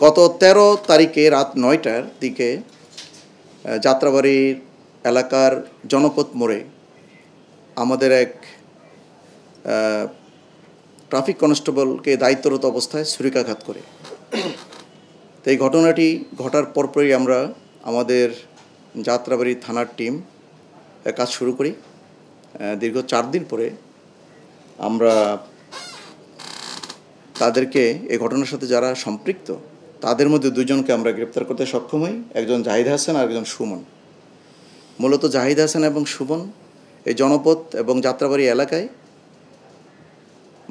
গত 13 তারিখে রাত 9টার দিকে যাত্রাবাড়ির এলাকার জনপথ মোড়ে আমাদের এক ট্রাফিক কনস্টেবলকে দায়িত্বরত অবস্থায় ছুরিকাঘাত করে। তো এই ঘটনাটি ঘটার পরপরই আমরা আমাদের যাত্রাবাড়ি থানার টিম কাজ শুরু করি। দীর্ঘ 4 দিন পরে আমরা তাদেরকে এই ঘটনার সাথে যারা সম্পৃক্ত তাদের মধ্যে 2 জনকে আমরা গ্রেপ্তার করতে সক্ষম হই। একজন জাহিদ হাসান আর একজন সুমন। মূলত জাহিদ হাসান এবং সুমন এই জনপথ এবং যাত্রাবাড়ি এলাকায়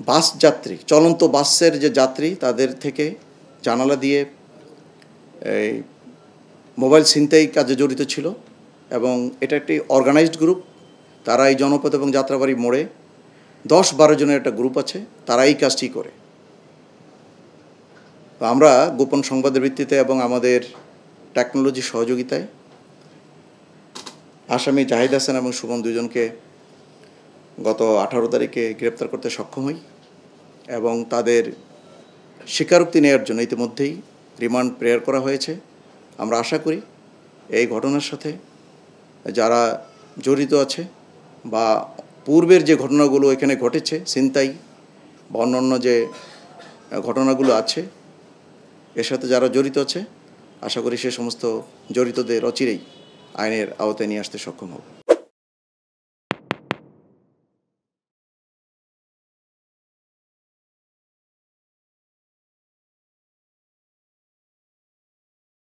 বাস যাত্রী, চলন্ত বাসের যে যাত্রী তাদের থেকে জানালা দিয়ে এই মোবাইল ছিনতাই কাজে জড়িত ছিল এবং এটা একটি অর্গানাইজড গ্রুপ। তারা এই জনপথ এবং যাত্রাবাড়ি মোড়ে 10-12 জনের একটা গ্রুপ আছে, তারা এই কাজটি করে। আমরা গোপন সংবাদের ভিত্তিতে এবং আমাদের টেকনোলজি সহযোগিতায় আসামি জাহিদ হাসান এবং সুমন 2 জনকে গত 18 তারিখে গ্রেপ্তার করতে সক্ষম হই এবং তাদের স্বীকারোক্তি নেওয়ার জন্য ইতিমধ্যেই রিমান্ড প্রেয়ার করা হয়েছে। আমরা আশা করি এই ঘটনার সাথে যারা জড়িত আছে বা পূর্বের যে ঘটনাগুলো এখানে ঘটেছে, ছিনতাই বা অন্যান্য যে ঘটনাগুলো আছে, এর সাথে যারা জড়িত আছে আশা করি সে সমস্ত জড়িতদের অচিরেই আইনের আওতায় নিয়ে আসতে সক্ষম হবে।